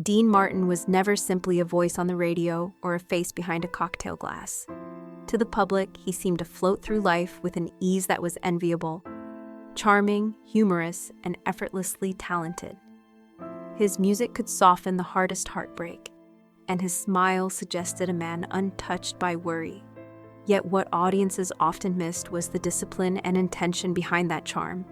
Dean Martin was never simply a voice on the radio or a face behind a cocktail glass. To the public, he seemed to float through life with an ease that was enviable. Charming, humorous, and effortlessly talented. His music could soften the hardest heartbreak, and his smile suggested a man untouched by worry. Yet what audiences often missed was the discipline and intention behind that charm.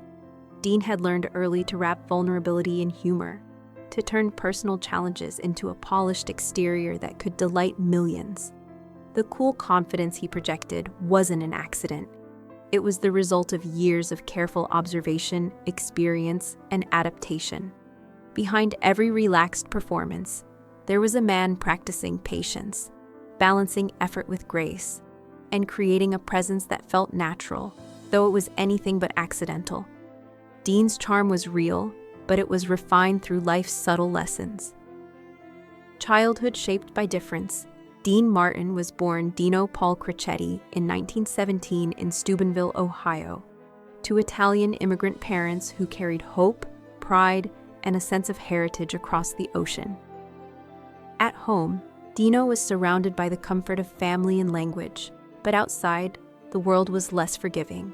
Dean had learned early to wrap vulnerability in humor, to turn personal challenges into a polished exterior that could delight millions. The cool confidence he projected wasn't an accident. It was the result of years of careful observation, experience, and adaptation. Behind every relaxed performance, there was a man practicing patience, balancing effort with grace, and creating a presence that felt natural, though it was anything but accidental. Dean's charm was real, but it was refined through life's subtle lessons. Childhood shaped by difference, Dean Martin was born Dino Paul Crocetti in 1917 in Steubenville, Ohio, to Italian immigrant parents who carried hope, pride, and a sense of heritage across the ocean. At home, Dino was surrounded by the comfort of family and language, but outside, the world was less forgiving.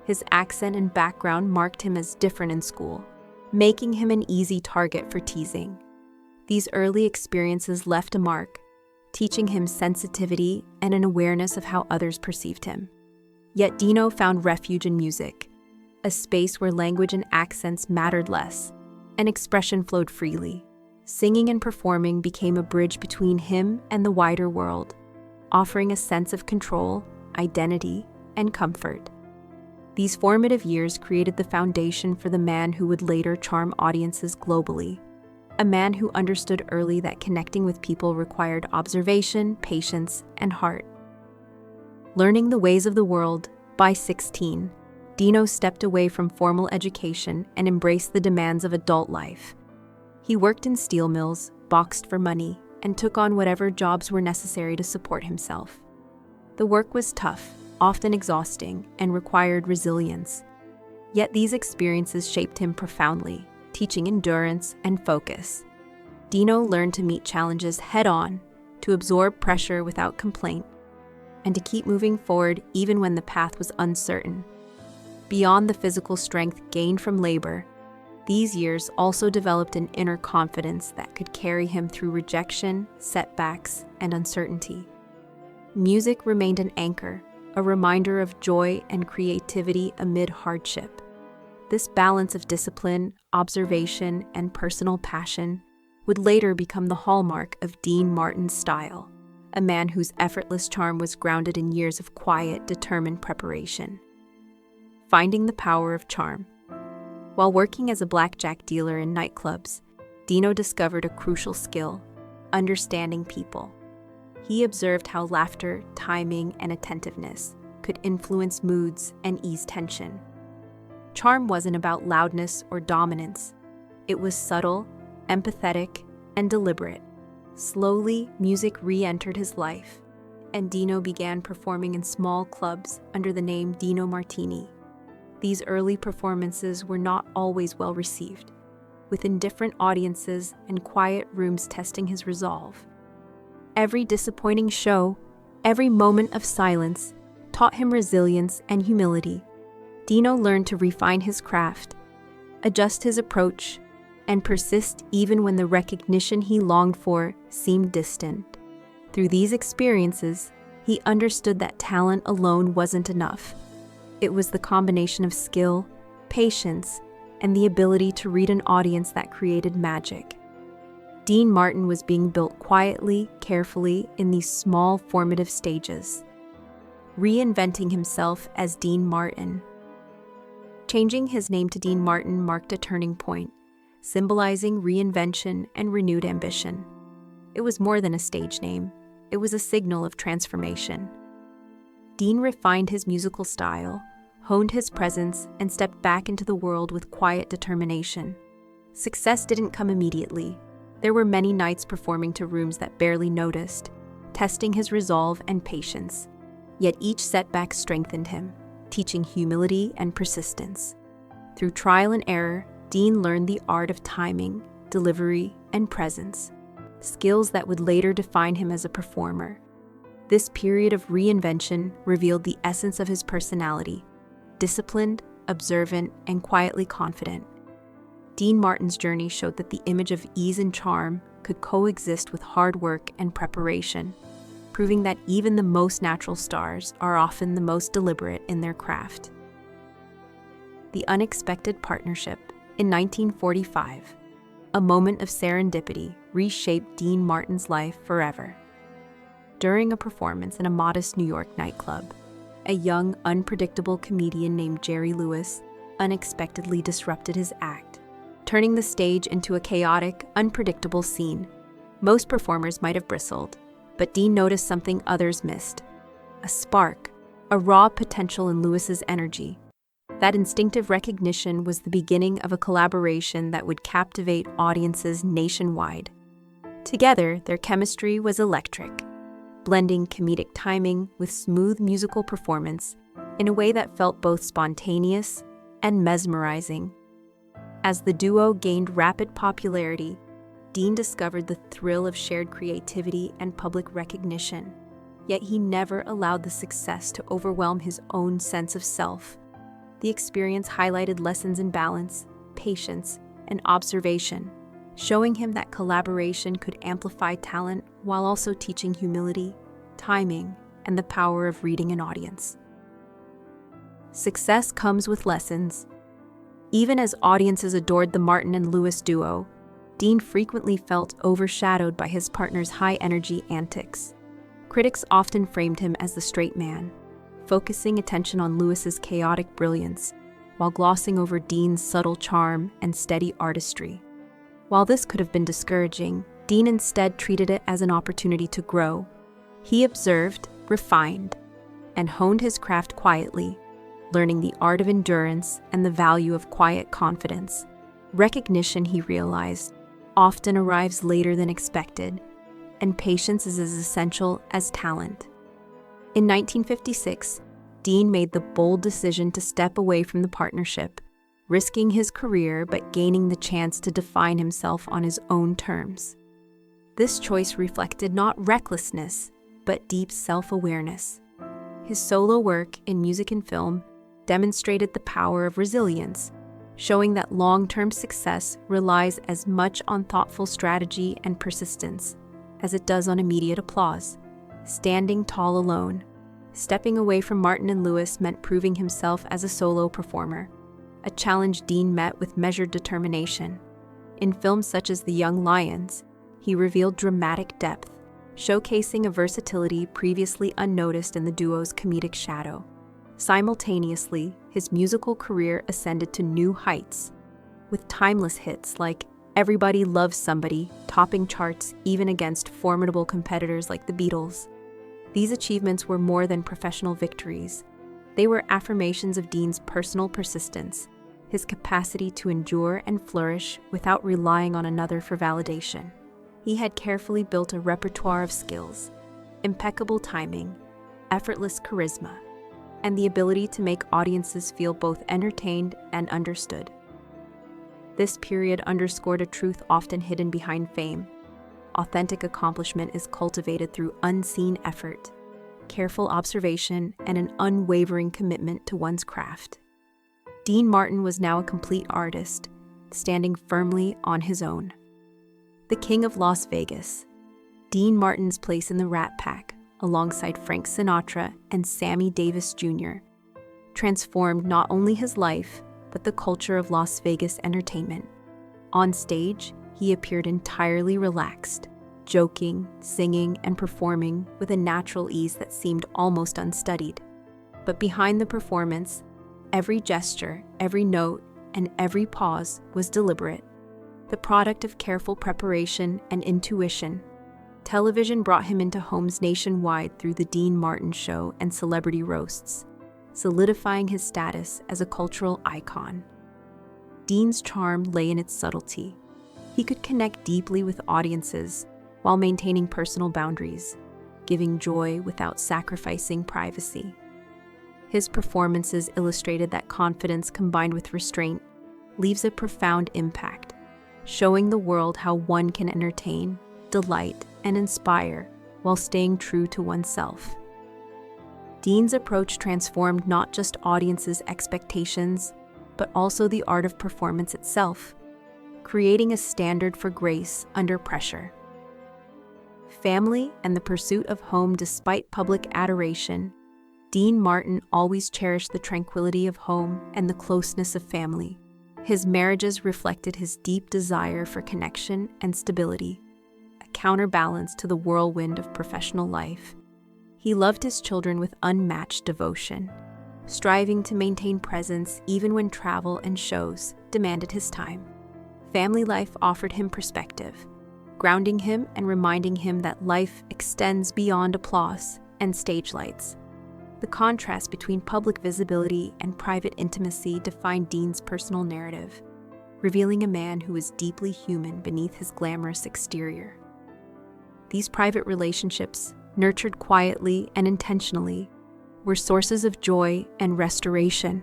His accent and background marked him as different in school, making him an easy target for teasing. These early experiences left a mark, teaching him sensitivity and an awareness of how others perceived him. Yet Dino found refuge in music, a space where language and accents mattered less, and expression flowed freely. Singing and performing became a bridge between him and the wider world, offering a sense of control, identity, and comfort. These formative years created the foundation for the man who would later charm audiences globally. A man who understood early that connecting with people required observation, patience, and heart. Learning the ways of the world, by 16, Dino stepped away from formal education and embraced the demands of adult life. He worked in steel mills, boxed for money, and took on whatever jobs were necessary to support himself. The work was tough, often exhausting, and required resilience. Yet these experiences shaped him profoundly, teaching endurance and focus. Dino learned to meet challenges head-on, to absorb pressure without complaint, and to keep moving forward even when the path was uncertain. Beyond the physical strength gained from labor, these years also developed an inner confidence that could carry him through rejection, setbacks, and uncertainty. Music remained an anchor, a reminder of joy and creativity amid hardship. This balance of discipline, observation, and personal passion would later become the hallmark of Dean Martin's style, a man whose effortless charm was grounded in years of quiet, determined preparation. Finding the power of charm. While working as a blackjack dealer in nightclubs, Dino discovered a crucial skill: understanding people. He observed how laughter, timing, and attentiveness could influence moods and ease tension. Charm wasn't about loudness or dominance. It was subtle, empathetic, and deliberate. Slowly, music re-entered his life, and Dino began performing in small clubs under the name Deana Martin. These early performances were not always well received, with indifferent audiences and quiet rooms testing his resolve. Every disappointing show, every moment of silence, taught him resilience and humility. Dino learned to refine his craft, adjust his approach, and persist even when the recognition he longed for seemed distant. Through these experiences, he understood that talent alone wasn't enough. It was the combination of skill, patience, and the ability to read an audience that created magic. Dean Martin was being built quietly, carefully, in these small, formative stages. Reinventing himself as Dean Martin. Changing his name to Dean Martin marked a turning point, symbolizing reinvention and renewed ambition. It was more than a stage name. It was a signal of transformation. Dean refined his musical style, honed his presence, and stepped back into the world with quiet determination. Success didn't come immediately. There were many nights performing to rooms that barely noticed, testing his resolve and patience. Yet each setback strengthened him, teaching humility and persistence. Through trial and error, Dean learned the art of timing, delivery, and presence, skills that would later define him as a performer. This period of reinvention revealed the essence of his personality: disciplined, observant, and quietly confident. Deana Martin's journey showed that the image of ease and charm could coexist with hard work and preparation, proving that even the most natural stars are often the most deliberate in their craft. The unexpected partnership. In 1945, a moment of serendipity reshaped Deana Martin's life forever. During a performance in a modest New York nightclub, a young, unpredictable comedian named Jerry Lewis unexpectedly disrupted his act, turning the stage into a chaotic, unpredictable scene. Most performers might have bristled, but Deana noticed something others missed: a spark, a raw potential in Lewis's energy. That instinctive recognition was the beginning of a collaboration that would captivate audiences nationwide. Together, their chemistry was electric, blending comedic timing with smooth musical performance in a way that felt both spontaneous and mesmerizing. As the duo gained rapid popularity, Deana discovered the thrill of shared creativity and public recognition, yet he never allowed the success to overwhelm his own sense of self. The experience highlighted lessons in balance, patience, and observation, showing him that collaboration could amplify talent while also teaching humility, timing, and the power of reading an audience. Success comes with lessons. Even as audiences adored the Martin and Lewis duo, Deana frequently felt overshadowed by his partner's high-energy antics. Critics often framed him as the straight man, focusing attention on Lewis's chaotic brilliance, while glossing over Deana's subtle charm and steady artistry. While this could have been discouraging, Deana instead treated it as an opportunity to grow. He observed, refined, and honed his craft quietly, learning the art of endurance and the value of quiet confidence. Recognition, he realized, often arrives later than expected, and patience is as essential as talent. In 1956, Deana made the bold decision to step away from the partnership, risking his career but gaining the chance to define himself on his own terms. This choice reflected not recklessness, but deep self-awareness. His solo work in music and film demonstrated the power of resilience, showing that long-term success relies as much on thoughtful strategy and persistence as it does on immediate applause. Standing tall alone, stepping away from Martin and Lewis meant proving himself as a solo performer, a challenge Deana met with measured determination. In films such as The Young Lions, he revealed dramatic depth, showcasing a versatility previously unnoticed in the duo's comedic shadow. Simultaneously, his musical career ascended to new heights, with timeless hits like Everybody Loves Somebody topping charts even against formidable competitors like the Beatles. These achievements were more than professional victories. They were affirmations of Deana's personal persistence, his capacity to endure and flourish without relying on another for validation. He had carefully built a repertoire of skills, impeccable timing, effortless charisma, and the ability to make audiences feel both entertained and understood. This period underscored a truth often hidden behind fame. Authentic accomplishment is cultivated through unseen effort, careful observation, and an unwavering commitment to one's craft. Deana Martin was now a complete artist, standing firmly on his own. The King of Las Vegas. Deana Martin's place in the Rat Pack, alongside Frank Sinatra and Sammy Davis Jr., transformed not only his life, but the culture of Las Vegas entertainment. On stage, he appeared entirely relaxed, joking, singing, and performing with a natural ease that seemed almost unstudied. But behind the performance, every gesture, every note, and every pause was deliberate, the product of careful preparation and intuition. Television brought him into homes nationwide through the Deana Martin Show and celebrity roasts, solidifying his status as a cultural icon. Deana's charm lay in its subtlety. He could connect deeply with audiences while maintaining personal boundaries, giving joy without sacrificing privacy. His performances illustrated that confidence combined with restraint leaves a profound impact, showing the world how one can entertain, delight, and inspire while staying true to oneself. Dean's approach transformed not just audiences' expectations, but also the art of performance itself, creating a standard for grace under pressure. Family and the pursuit of home despite public adoration, Dean Martin always cherished the tranquility of home and the closeness of family. His marriages reflected his deep desire for connection and stability, a counterbalance to the whirlwind of professional life. He loved his children with unmatched devotion, striving to maintain presence even when travel and shows demanded his time. Family life offered him perspective, grounding him and reminding him that life extends beyond applause and stage lights. The contrast between public visibility and private intimacy defined Dean's personal narrative, revealing a man who was deeply human beneath his glamorous exterior. These private relationships, nurtured quietly and intentionally, were sources of joy and restoration.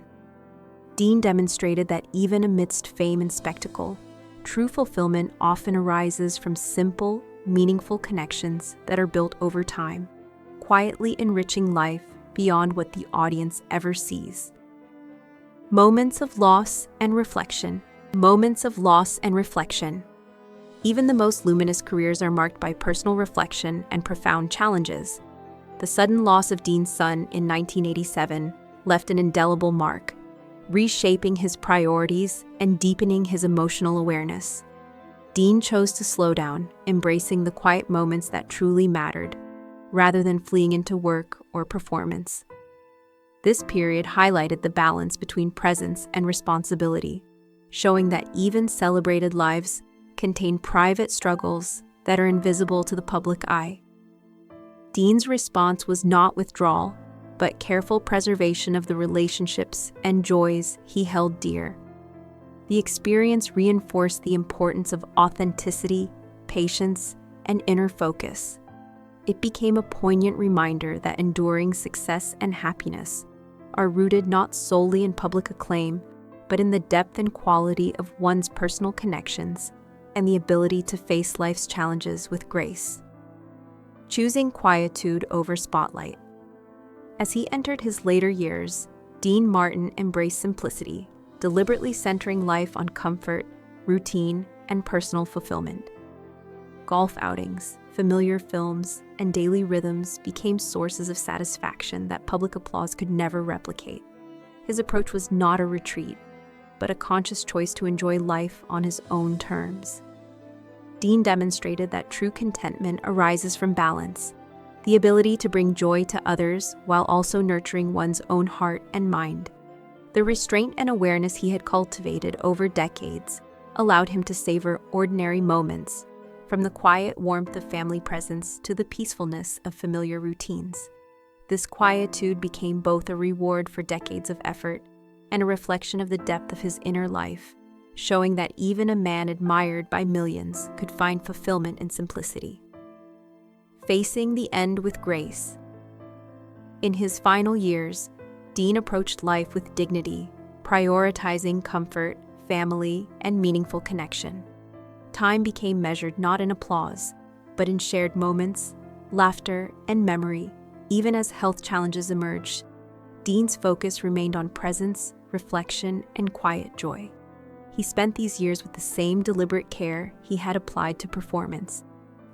Dean demonstrated that even amidst fame and spectacle, true fulfillment often arises from simple, meaningful connections that are built over time, quietly enriching life beyond what the audience ever sees. Moments of loss and reflection. Moments of loss and reflection. Even the most luminous careers are marked by personal reflection and profound challenges. The sudden loss of Dean's son in 1987 left an indelible mark, reshaping his priorities and deepening his emotional awareness. Dean chose to slow down, embracing the quiet moments that truly mattered, rather than fleeing into work or performance. This period highlighted the balance between presence and responsibility, showing that even celebrated lives contain private struggles that are invisible to the public eye. Dean's response was not withdrawal, but careful preservation of the relationships and joys he held dear. The experience reinforced the importance of authenticity, patience, and inner focus. It became a poignant reminder that enduring success and happiness are rooted not solely in public acclaim, but in the depth and quality of one's personal connections and the ability to face life's challenges with grace. Choosing quietude over spotlight. As he entered his later years, Dean Martin embraced simplicity, deliberately centering life on comfort, routine, and personal fulfillment. Golf outings, familiar films, and daily rhythms became sources of satisfaction that public applause could never replicate. His approach was not a retreat, but a conscious choice to enjoy life on his own terms. Dean demonstrated that true contentment arises from balance, the ability to bring joy to others while also nurturing one's own heart and mind. The restraint and awareness he had cultivated over decades allowed him to savor ordinary moments, from the quiet warmth of family presence to the peacefulness of familiar routines. This quietude became both a reward for decades of effort and a reflection of the depth of his inner life, showing that even a man admired by millions could find fulfillment in simplicity. Facing the end with grace. In his final years, Dean approached life with dignity, prioritizing comfort, family, and meaningful connection. Time became measured not in applause, but in shared moments, laughter, and memory. Even as health challenges emerged, Dean's focus remained on presence, reflection, and quiet joy. He spent these years with the same deliberate care he had applied to performance,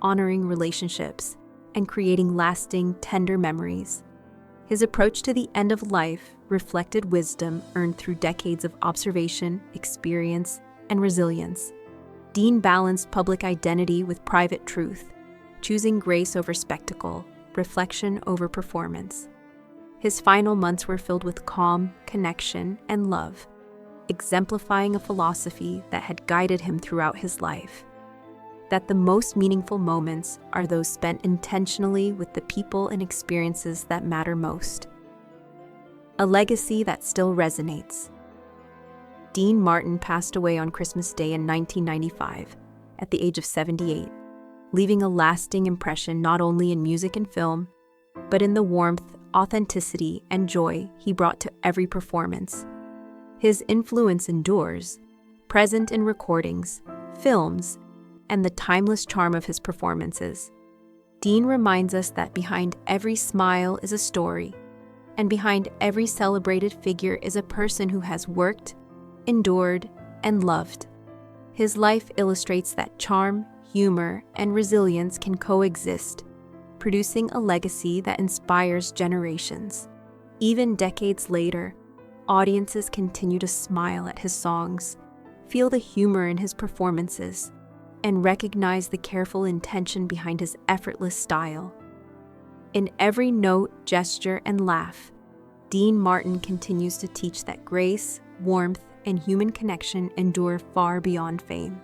honoring relationships and creating lasting, tender memories. His approach to the end of life reflected wisdom earned through decades of observation, experience, and resilience. Dean balanced public identity with private truth, choosing grace over spectacle, reflection over performance. His final months were filled with calm, connection, and love, exemplifying a philosophy that had guided him throughout his life: that the most meaningful moments are those spent intentionally with the people and experiences that matter most. A legacy that still resonates. Dean Martin passed away on Christmas Day in 1995, at the age of 78, leaving a lasting impression not only in music and film, but in the warmth, authenticity, and joy he brought to every performance. His influence endures, present in recordings, films, and the timeless charm of his performances. Dean reminds us that behind every smile is a story, and behind every celebrated figure is a person who has worked, endured, and loved. His life illustrates that charm, humor, and resilience can coexist, producing a legacy that inspires generations. Even decades later, audiences continue to smile at his songs, feel the humor in his performances, and recognize the careful intention behind his effortless style. In every note, gesture, and laugh, Dean Martin continues to teach that grace, warmth, and human connection endure far beyond fame.